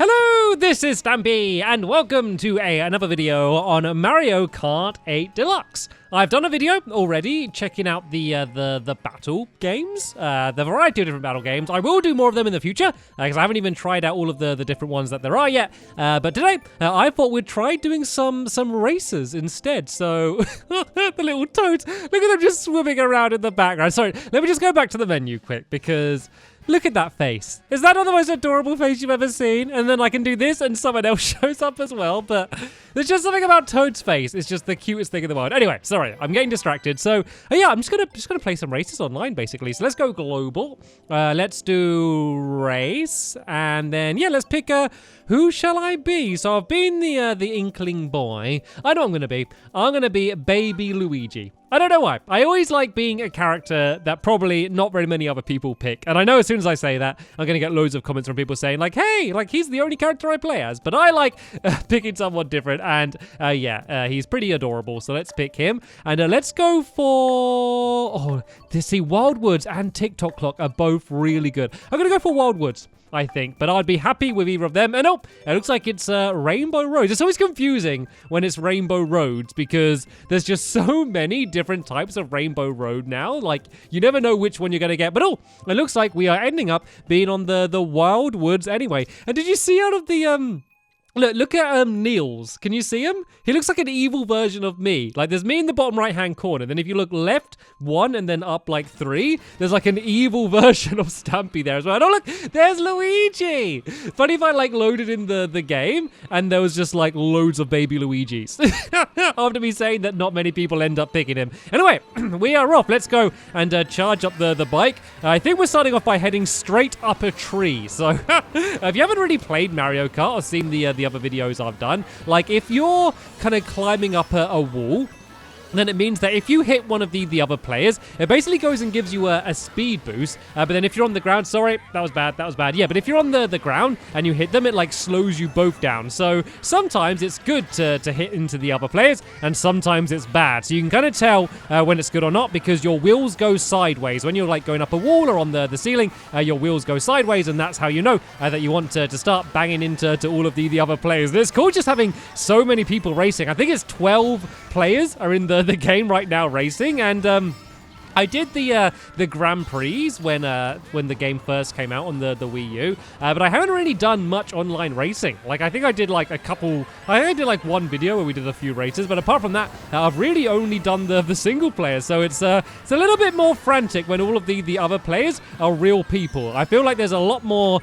Hello, this is Stampy, and welcome to another video on Mario Kart 8 Deluxe. I've done a video already checking out the battle games, the variety of different battle games. I will do more of them in the future, because I haven't even tried out all of the different ones that there are yet. But today, I thought we'd try doing some races instead. So, the little toads, look at them just swimming around in the background. Sorry, let me just go back to the menu quick, because look at that face. Is that not the most adorable face you've ever seen? And then I can do this and someone else shows up as well. But there's just something about Toad's face. It's just the cutest thing in the world. Anyway, sorry, I'm getting distracted. So yeah, I'm just gonna play some races online basically. So let's go global. Let's do race. And then yeah, let's pick who shall I be? So I've been the Inkling boy. I know what I'm gonna be. I'm gonna be Baby Luigi. I don't know why. I always like being a character that probably not very many other people pick. And I know as soon as I say that, I'm going to get loads of comments from people saying like, hey, like he's the only character I play as. But I like picking someone different. And yeah, he's pretty adorable. So let's pick him. And let's go for, Wildwoods and TikTok Clock are both really good. I'm going to go for Wildwoods, I think, but I'd be happy with either of them. And oh, it looks like it's Rainbow Roads. It's always confusing when it's Rainbow Roads because there's just so many different types of Rainbow Road now. Like, you never know which one you're going to get. But oh, it looks like we are ending up being on the Wild Woods anyway. And did you see out of the Look at Niels. Can you see him? He looks like an evil version of me. Like, there's me in the bottom right-hand corner. Then if you look left, 1, and then up, like, 3, there's, like, an evil version of Stampy there as well. And oh, look, there's Luigi. Funny if I, like, loaded in the game, and there was just, like, loads of baby Luigis. After me saying that not many people end up picking him. Anyway, we are off. Let's go and charge up the bike. I think we're starting off by heading straight up a tree. So, if you haven't really played Mario Kart or seen the other videos I've done, like if you're kind of climbing up a wall, then it means that if you hit one of the other players, it basically goes and gives you a speed boost. But then if you're on the ground, sorry, that was bad. Yeah, but if you're on the ground and you hit them, it like slows you both down. So sometimes it's good to hit into the other players, and sometimes it's bad. So you can kind of tell when it's good or not because your wheels go sideways. When you're like going up a wall or on the ceiling, your wheels go sideways, and that's how you know that you want to start banging into all of the other players. And it's cool just having so many people racing. I think it's 12 players are in the game right now racing, and I did the Grand Prix when the game first came out on the Wii U, but I haven't really done much online racing. Like I think I did like I did like one video where we did a few races, but apart from that, I've really only done the single player. So it's a little bit more frantic when all of the other players are real people. I feel like there's a lot more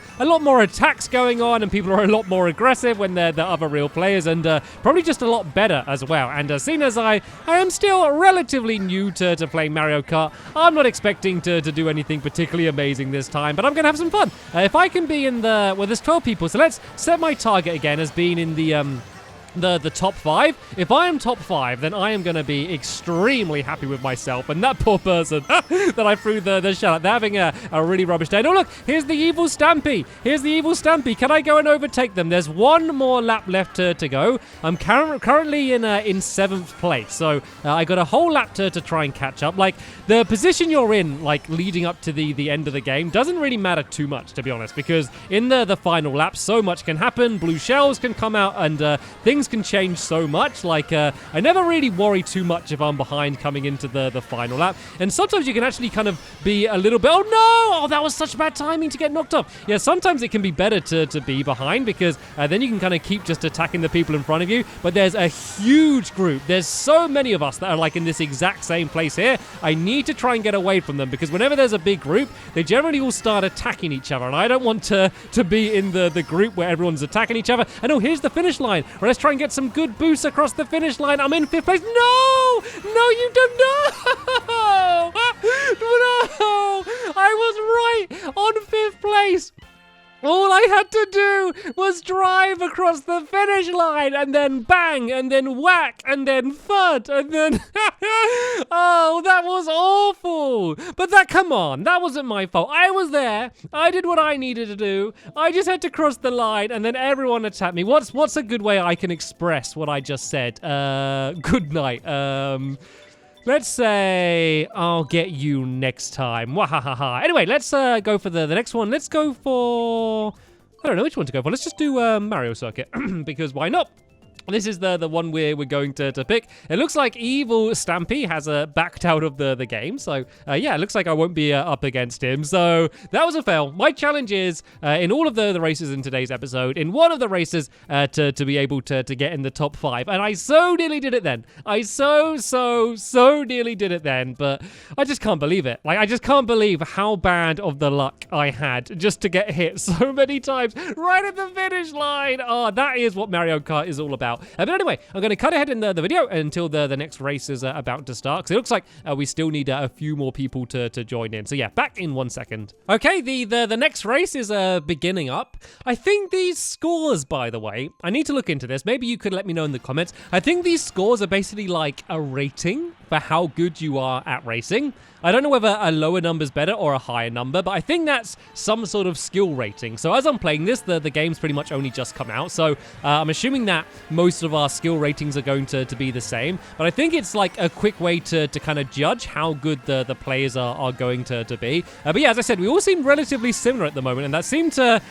attacks going on, and people are a lot more aggressive when they're the other real players, and probably just a lot better as well. And seeing as I am still relatively new to playing Mario Kart, I'm not expecting to do anything particularly amazing this time, but I'm going to have some fun. If I can be in there's 12 people, so let's set my target again as being in the top 5. If I am top 5, then I am going to be extremely happy with myself. And that poor person that I threw the shell at, they're having a really rubbish day. Oh, look, here's the evil Stampy. Can I go and overtake them? There's one more lap left to go. I'm currently in 7th place. So I got a whole lap to try and catch up. Like, the position you're in, like, leading up to the end of the game doesn't really matter too much, to be honest. Because in the final lap, so much can happen. Blue shells can come out, and things can change so much. Like, I never really worry too much if I'm behind coming into the final lap. And sometimes you can actually kind of be a little bit, oh no! Oh, that was such bad timing to get knocked off. Yeah, sometimes it can be better to be behind because then you can kind of keep just attacking the people in front of you. But there's a huge group. There's so many of us that are like in this exact same place here. I need to try and get away from them because whenever there's a big group, they generally all start attacking each other. And I don't want to be in the group where everyone's attacking each other. And oh, here's the finish line. Well, let's try and get some good boosts across the finish line. I'm in 5th place. No! No, you don't know! No! I was right on 5th place. All I had to do was drive across the finish line and then bang and then whack and then thud and then... Oh, that was awful. But come on, that wasn't my fault. I was there. I did what I needed to do. I just had to cross the line and then everyone attacked me. What's a good way I can express what I just said? Good night. Let's say I'll get you next time. Wahahaha. Anyway, let's go for the next one. Let's go for... I don't know which one to go for. Let's just do Mario Circuit, because why not? This is the one we're going to pick. It looks like evil Stampy has backed out of the game. So, yeah, it looks like I won't be up against him. So, that was a fail. My challenge is, in all of the races in today's episode, in one of the races, to be able to get in the top 5. And I so nearly did it then. I so nearly did it then. But I just can't believe it. Like, I just can't believe how bad of the luck I had just to get hit so many times right at the finish line. Oh, that is what Mario Kart is all about. But anyway, I'm going to cut ahead in the video until the next race is about to start, because it looks like we still need a few more people to join in. So yeah, back in 1 second. Okay, the next race is beginning up. I think these scores, by the way, I need to look into this. Maybe you could let me know in the comments. I think these scores are basically like a rating for how good you are at racing. I don't know whether a lower number is better or a higher number, but I think that's some sort of skill rating. So as I'm playing this, the game's pretty much only just come out. So I'm assuming that most of our skill ratings are going to be the same. But I think it's like a quick way to kind of judge how good the players are going to be. But yeah, as I said, we all seem relatively similar at the moment. And that seemed to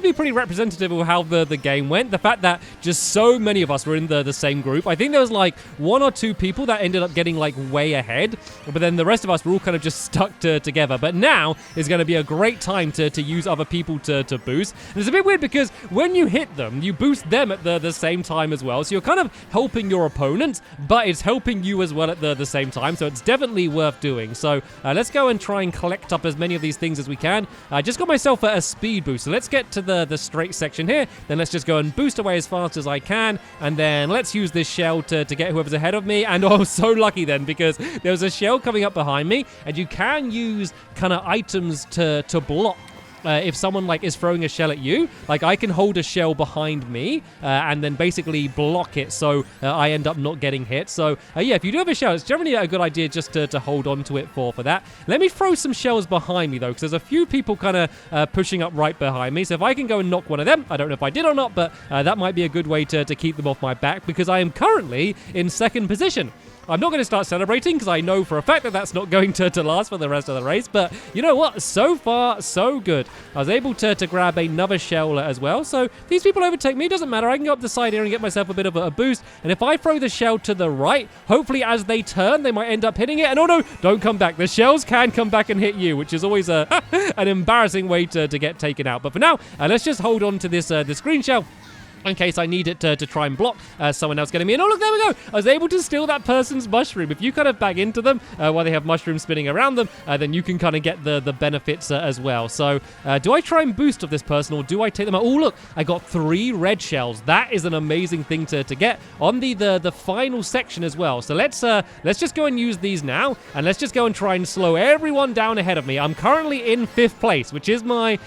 be pretty representative of how the game went. The fact that just so many of us were in the same group. I think there was like 1 or 2 people that ended up getting like way ahead. But then the rest of us were all kind of just stuck together. But now is going to be a great time to use other people to boost. And it's a bit weird because when you hit them, you boost them at the same time as well. So you're kind of helping your opponent, but it's helping you as well at the same time. So it's definitely worth doing. So let's go and try and collect up as many of these things as we can. I just got myself a speed boost. So let's get to the straight section here. Then let's just go and boost away as fast as I can. And then let's use this shell to get whoever's ahead of me. And oh, so lucky then, because there was a shell coming up behind me, and you can use kind of items to block. If someone like is throwing a shell at you, like I can hold a shell behind me and then basically block it, so I end up not getting hit. So yeah, if you do have a shell, it's generally a good idea just to hold on to it for that. Let me throw some shells behind me though, because there's a few people kind of pushing up right behind me. So if I can go and knock one of them, I don't know if I did or not, but that might be a good way to keep them off my back, because I am currently in 2nd position. I'm not going to start celebrating because I know for a fact that that's not going to last for the rest of the race. But you know what? So far, so good. I was able to grab another shell as well. So these people overtake me. Doesn't matter. I can go up the side here and get myself a bit of a boost. And if I throw the shell to the right, hopefully as they turn, they might end up hitting it. And oh no, don't come back. The shells can come back and hit you, which is always an embarrassing way to get taken out. But for now, let's just hold on to this green shell in case I need it to try and block someone else getting me. And oh, look, there we go. I was able to steal that person's mushroom. If you kind of bag into them while they have mushrooms spinning around them, then you can kind of get the benefits as well. So do I try and boost of this person, or do I take them out? Oh, look, I got 3 red shells. That is an amazing thing to get on the final section as well. So let's just go and use these now, and let's just go and try and slow everyone down ahead of me. I'm currently in 5th place, which is my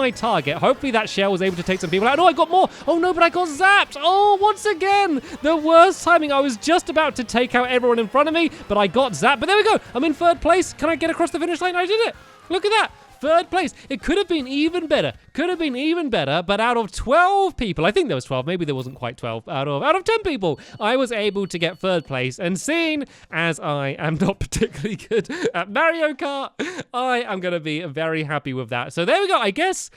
target. Hopefully that shell was able to take some people out. Oh, I got more. Oh no, but I got zapped. Oh, once again, the worst timing. I was just about to take out everyone in front of me, but I got zapped. But there we go. I'm in 3rd place. Can I get across the finish line? I did it. Look at that. 3rd place. It could have been even better. But out of 12 people, I think there was 12, maybe there wasn't quite 12, out of 10 people, I was able to get 3rd place. And seeing as I am not particularly good at Mario Kart, I am going to be very happy with that. So there we go. I guess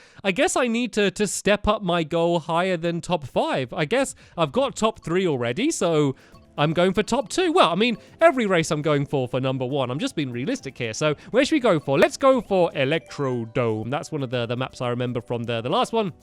I need to step up my goal higher than top 5. I guess I've got top 3 already, so I'm going for top 2. Well, I mean, every race I'm going for number 1. I'm just being realistic here. So where should we go for? Let's go for Electro Dome. That's one of the maps I remember from the last one.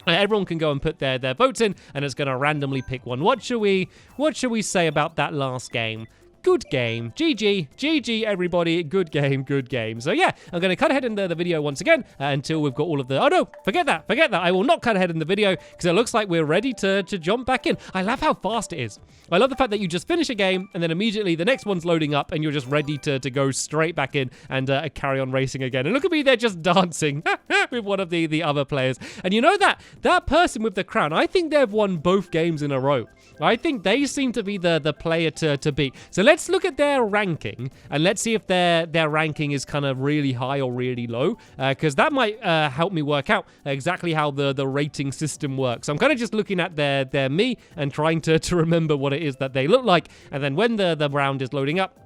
Everyone can go and put their votes in, and it's going to randomly pick one. What should we say about that last game? Good game. GG, everybody. Good game. So yeah, I'm going to cut ahead in the video once again until we've got all of the... Oh no, forget that. I will not cut ahead in the video because it looks like we're ready to jump back in. I love how fast it is. I love the fact that you just finish a game and then immediately the next one's loading up and you're just ready to go straight back in and carry on racing again. And look at me, they're just dancing with one of the other players. And you know that person with the crown, I think they've won both games in a row. I think they seem to be the player to beat. So let's look at their ranking and let's see if their ranking is kind of really high or really low, because that might help me work out exactly how the rating system works. So I'm kind of just looking at their me and trying to remember what it is that they look like, and then when the round is loading up,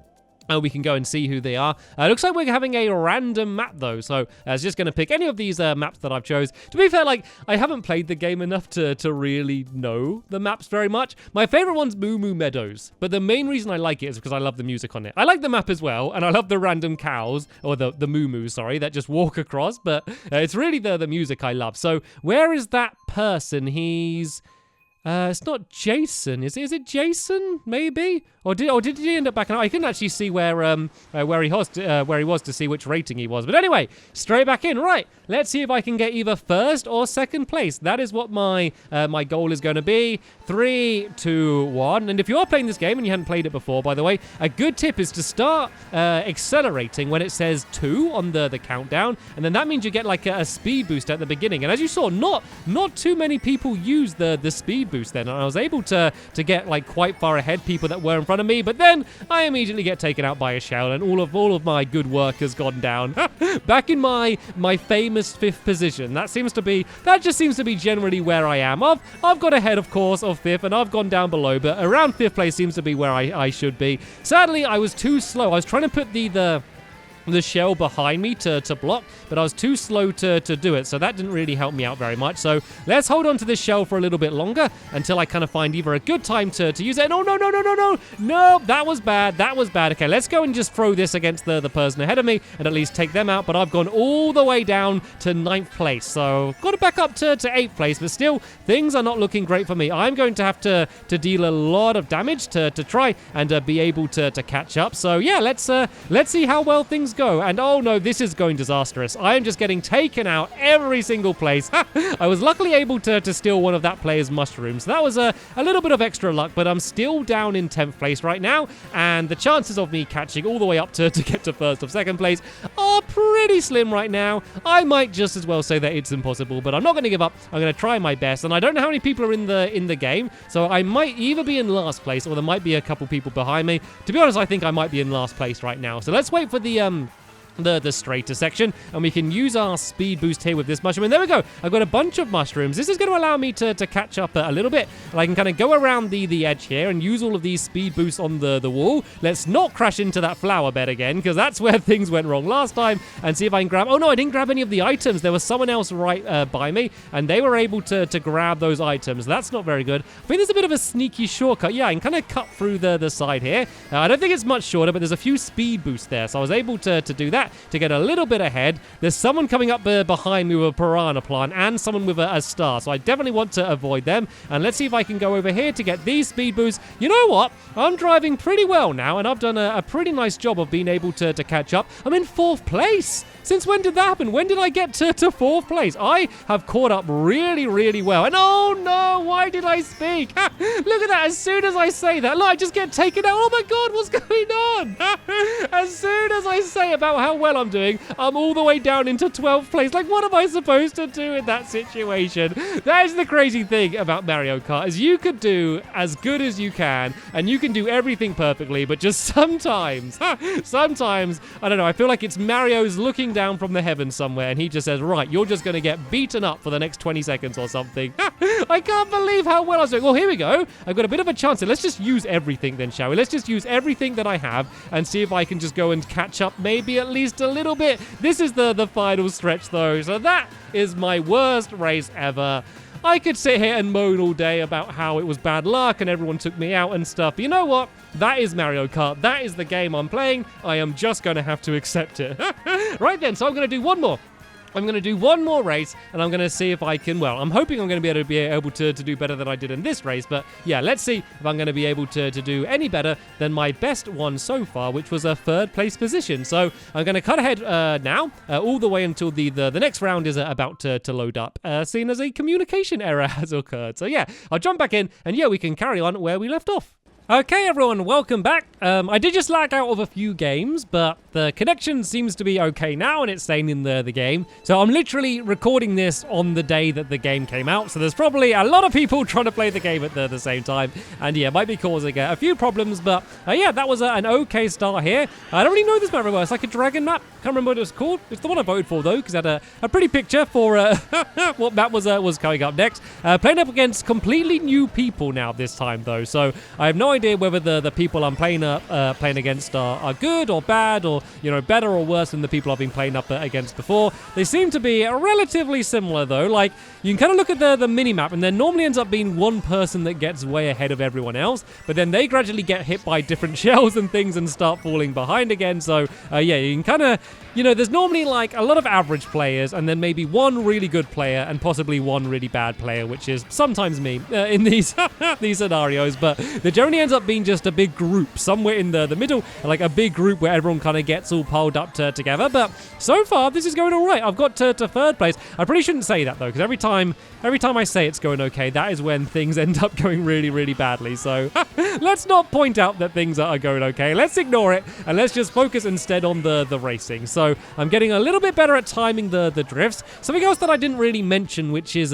We can go and see who they are. Looks like we're having a random map though, so it's just going to pick any of these maps that I've chose. To be fair, like, I haven't played the game enough to really know the maps very much. My favorite one's Moo Moo Meadows, but the main reason I like it is because I love the music on it. I like the map as well, and I love the random cows, or the Moo Moos, sorry, that just walk across, but it's really the music I love. So where is that person? He's... it's not Jason, is it? Is it Jason? Maybe, or did he end up back? I couldn't actually see where he was to see which rating he was. But anyway, straight back in. Right, let's see if I can get either first or second place. That is what my my goal is going to be. 3, 2, 1. And if you are playing this game and you hadn't played it before, by the way, a good tip is to start accelerating when it says 2 on the countdown, and then that means you get like a speed boost at the beginning. And as you saw, not too many people use the speed boost then, and I was able to get like quite far ahead people that were in front of me, but then I immediately get taken out by a shell, and all of my good work has gone down. Back in my famous 5th position. That just seems to be generally where I am. I've got ahead, of course, of 5th, and I've gone down below, but around 5th place seems to be where I should be. Sadly, I was too slow. I was trying to put the shell behind me to block, but I was too slow to do it, so that didn't really help me out very much. So let's hold on to this shell for a little bit longer until I kind of find either a good time to use it. No, that was bad. Okay, let's go and just throw this against the person ahead of me and at least take them out, but I've gone all the way down to 9th place, so got to back up to 8th place, but still, things are not looking great for me. I'm going to have to deal a lot of damage to try and be able to catch up. So yeah, let's see how well things go. And oh no, this is going disastrous. I am just getting taken out every single place. I was luckily able to steal one of that player's mushrooms. That was a little bit of extra luck, but I'm still down in 10th place right now, and the chances of me catching all the way up to get to 1st or 2nd place are pretty slim right now. I might just as well say that it's impossible, but I'm not going to give up. I'm going to try my best, and I don't know how many people are in the game, so I might either be in last place or there might be a couple people behind me. To be honest, I think I might be in last place right now. So let's wait for the straighter section, and we can use our speed boost here with this mushroom, and there we go. I've got a bunch of mushrooms. This is going to allow me to catch up a little bit, and I can kind of go around the edge here and use all of these speed boosts on the wall. Let's not crash into that flower bed again, because that's where things went wrong last time, and see if I can grab... Oh no, I didn't grab any of the items. There was someone else right by me, and they were able to grab those items. That's not very good. I think there's a bit of a sneaky shortcut. Yeah, I can kind of cut through the side here. I don't think it's much shorter, but there's a few speed boosts there, so I was able to do that to get a little bit ahead. There's someone coming up behind me with a piranha plant and someone with a star, so I definitely want to avoid them. And let's see if I can go over here to get these speed boosts. You know what? I'm driving pretty well now, and I've done a pretty nice job of being able to catch up. I'm in 4th place. Since when did that happen? When did I get to 4th place? I have caught up really, really well. And oh no, why did I speak? Look at that. As soon as I say that, look, I just get taken out. Oh my God, what's going on? As soon as I say about how well I'm doing, I'm all the way down into 12th place. Like, what am I supposed to do in that situation? That is the crazy thing about Mario Kart, is you could do as good as you can, and you can do everything perfectly, but just sometimes, I don't know, I feel like it's Mario's looking down from the heavens somewhere, and he just says, right, you're just going to get beaten up for the next 20 seconds or something. I can't believe how well I was doing. Well, here we go. I've got a bit of a chance here. Let's just use everything then, shall we? Let's just use everything that I have and see if I can just go and catch up maybe at least a little bit. This is the final stretch, though, so that is my worst race ever. I could sit here and moan all day about how it was bad luck and everyone took me out and stuff. But you know what? That is Mario Kart. That is the game I'm playing. I am just going to have to accept it. Right then, so I'm going to do one more. I'm going to do one more race, and I'm going to see if I can, well, I'm hoping I'm going to be able to do better than I did in this race, but yeah, let's see if I'm going to be able to do any better than my best one so far, which was a 3rd place position. So I'm going to cut ahead now, all the way until the next round is about to load up, seeing as a communication error has occurred. So yeah, I'll jump back in, and yeah, we can carry on where we left off. Okay, everyone, welcome back. I did just lag out of a few games, but the connection seems to be okay now, and it's staying in the game. So I'm literally recording this on the day that the game came out, so there's probably a lot of people trying to play the game at the same time, and yeah, it might be causing a few problems, but yeah, that was an okay start here. I don't really know this map very well. It's like a dragon map. Can't remember what it was called. It's the one I voted for, though, because it had a pretty picture for what map was coming up next. Playing up against completely new people now this time, though, so I have no idea whether the people I'm playing against are good or bad, or better or worse than the people I've been playing up against before. They seem to be relatively similar though. Like, you can kind of look at the mini-map, and there normally ends up being one person that gets way ahead of everyone else, but then they gradually get hit by different shells and things and start falling behind again. So yeah, you can kind of, there's normally like a lot of average players, and then maybe one really good player and possibly one really bad player, which is sometimes me in these these scenarios. But there generally ends up being just a big group somewhere in the middle, like a big group where everyone kind of gets all piled up together. But so far, this is going all right. I've got to third place. I probably shouldn't say that though, because every time I say it's going okay, that is when things end up going really, really badly. So let's not point out that things are going okay. Let's ignore it, and let's just focus instead on the racing. So I'm getting a little bit better at timing the drifts. Something else that I didn't really mention, which is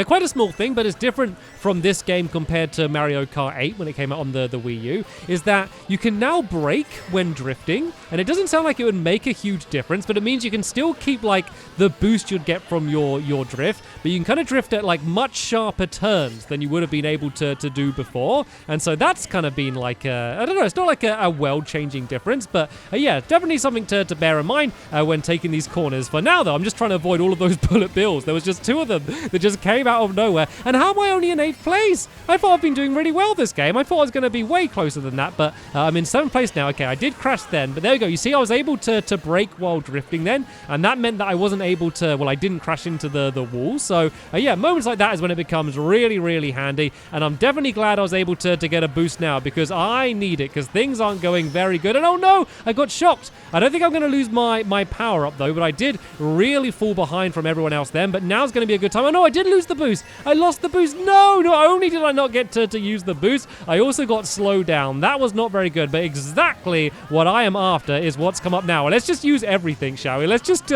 quite a small thing, but it's different from this game compared to Mario Kart 8 when it came out on the Wii U, is that you can now brake when drifting, and it doesn't sound like it would make a huge difference, but it means you can still keep like the boost you'd get from your drift, but you can kind of drift at like much sharper turns than you would have been able to do before. And so that's kind of been like I don't know, it's not like a world-changing difference, but yeah, definitely something to bear in mind when taking these corners. For now though, I'm just trying to avoid all of those bullet bills. There was just two of them that just came out of nowhere. And how am I only in 8th place? I thought I've been doing really well this game. I thought I was going to be way closer than that, but I'm in 7th place now. Okay, I did crash then, but there we go. You see, I was able to brake while drifting then, and that meant that I wasn't able to, well, I didn't crash into the wall. So yeah, moments like that is when it becomes really, really handy, and I'm definitely glad I was able to get a boost now, because I need it, because things aren't going very good. And oh no, I got shocked. I don't think I'm going to lose my power up though, but I did really fall behind from everyone else then, but now's going to be a good time. Oh no, I did lose the boost. I lost the boost. No, not only did I not get to use the boost, I also got slowed down. That was not very good, but exactly what I am after is what's come up now. Well, let's just use everything, shall we? Let's just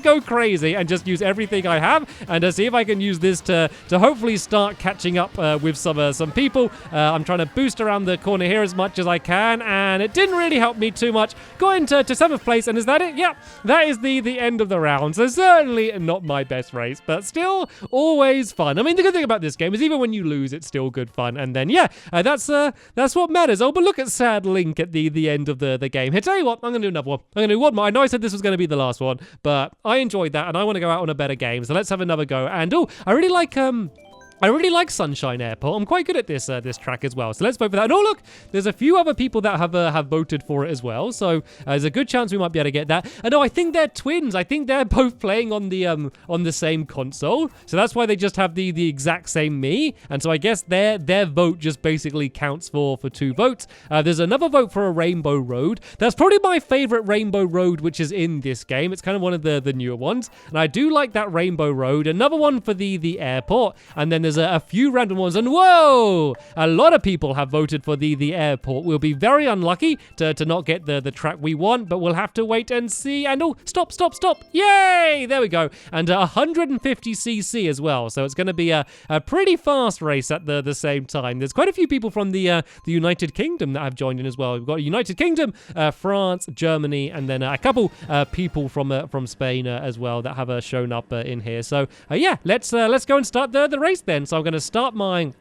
go crazy and just use everything I have, and see if I can use this to hopefully start catching up with some people. I'm trying to boost around the corner here as much as I can, and it didn't really help me too much. Got into 7th place, and is that it? Yeah, that is the end of the round. So certainly not my best race, but still always fun. I mean, the good thing about this game is even when you lose, it's still good fun. And then yeah, that's what matters. Oh, but look at sad Link at the end of the game. Hey, tell you what, I'm gonna do another one. I'm gonna do one more. I know I said this was gonna be the last one, but I enjoyed that, and I want to go out on a better game. So let's have another go. And oh, I really like Sunshine Airport. I'm quite good at this track as well. So let's vote for that. And oh look, there's a few other people that have voted for it as well. So there's a good chance we might be able to get that. And oh, I think they're twins. I think they're both playing on the same console. So that's why they just have the exact same me. And so I guess their vote just basically counts for 2 votes. There's another vote for a Rainbow Road. That's probably my favorite Rainbow Road, which is in this game. It's kind of one of the newer ones, and I do like that Rainbow Road. Another one for the airport, and then there's a few random ones, and whoa, a lot of people have voted for the airport. We'll be very unlucky to not get the track we want, but we'll have to wait and see. And oh, stop, yay, there we go. And 150cc as well, so it's going to be a pretty fast race at the same time. There's quite a few people from the United Kingdom that have joined in as well. We've got United Kingdom, France, Germany, and then a couple people from Spain as well that have shown up in here. So yeah, let's go and start the race then. So I'm going to start my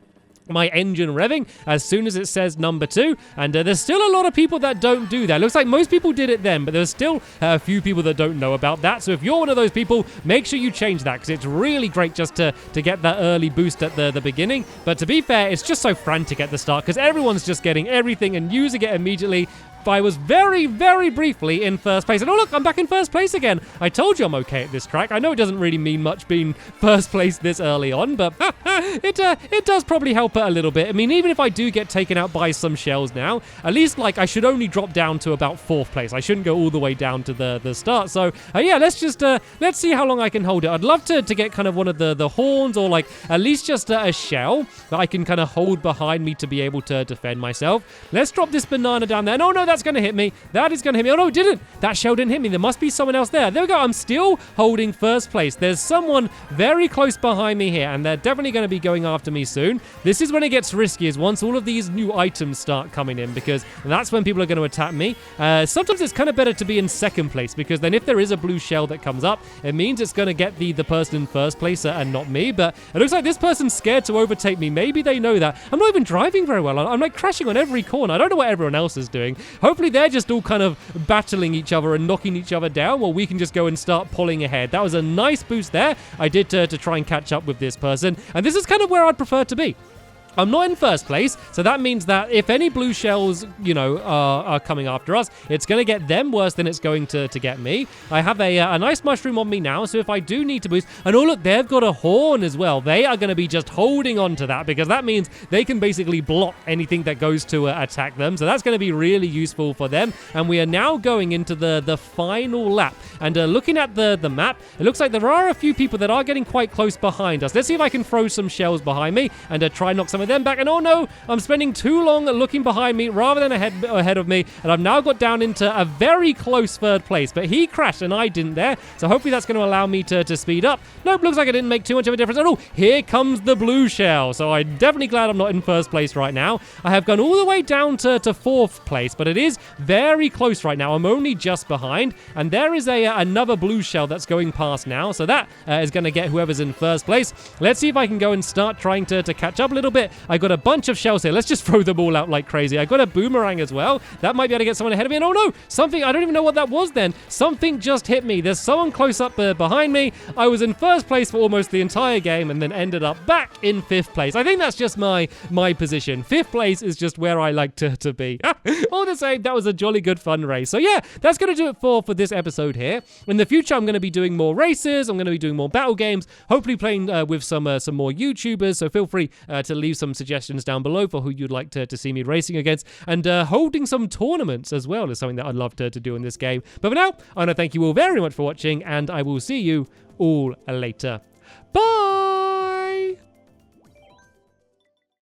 engine revving as soon as it says number 2, and there's still a lot of people that don't do that. Looks like most people did it then, but there's still a few people that don't know about that. So if you're one of those people, make sure you change that, because it's really great just to get that early boost at the beginning. But to be fair, it's just so frantic at the start because everyone's just getting everything and using it immediately. I was very, very briefly in first place. And oh look, I'm back in first place again. I told you I'm okay at this track. I know it doesn't really mean much being first place this early on, but it does probably help it a little bit. I mean, even if I do get taken out by some shells now, at least like I should only drop down to about 4th place. I shouldn't go all the way down to the start. So yeah, let's see how long I can hold it. I'd love to get kind of one of the horns, or like at least just a shell that I can kind of hold behind me to be able to defend myself. Let's drop this banana down there. No, that's going to hit me. That is going to hit me. Oh, no, it didn't. That shell didn't hit me. There must be someone else there. There we go. I'm still holding first place. There's someone very close behind me here, and they're definitely going to be going after me soon. This is when it gets risky, is once all of these new items start coming in, because that's when people are going to attack me. Sometimes it's kind of better to be in second place, because then if there is a blue shell that comes up, it means it's going to get the person in first place and not me. But it looks like this person's scared to overtake me. Maybe they know that. I'm not even driving very well. I'm like crashing on every corner. I don't know what everyone else is doing. Hopefully they're just all kind of battling each other and knocking each other down, while we can just go and start pulling ahead. That was a nice boost there I did to try and catch up with this person. And this is kind of where I'd prefer to be. I'm not in first place, so that means that if any blue shells, are coming after us, it's going to get them worse than it's going to get me. I have a nice mushroom on me now, so if I do need to boost... And oh, look, they've got a horn as well. They are going to be just holding on to that, because that means they can basically block anything that goes to attack them. So that's going to be really useful for them. And we are now going into the final lap. And looking at the map, it looks like there are a few people that are getting quite close behind us. Let's see if I can throw some shells behind me and try and knock some of them back. And oh no, I'm spending too long looking behind me rather than ahead of me, and I've now got down into a very close third place. But he crashed and I didn't there, so hopefully that's going to allow me to speed up. Nope, looks like it didn't make too much of a difference. Oh, here comes the blue shell, so I'm definitely glad I'm not in first place right now. I have gone all the way down to fourth place, but it is very close right now. I'm only just behind, and there is another blue shell that's going past now, so that is going to get whoever's in first place. Let's see if I can go and start trying to catch up a little bit. I got a bunch of shells here. Let's just throw them all out like crazy. I got a boomerang as well. That might be able to get someone ahead of me. And oh no, something, I don't even know what that was then. Something just hit me. There's someone close up behind me. I was in first place for almost the entire game and then ended up back in fifth place. I think that's just my position. Fifth place is just where I like to be. All the same, that was a jolly good fun race. So yeah, that's going to do it for this episode here. In the future, I'm going to be doing more races. I'm going to be doing more battle games, hopefully playing with some more YouTubers. So feel free to leave some suggestions down below for who you'd like to see me racing against, and holding some tournaments as well is something that I'd love to do in this game. But for now, I want to thank you all very much for watching, and I will see you all later. Bye!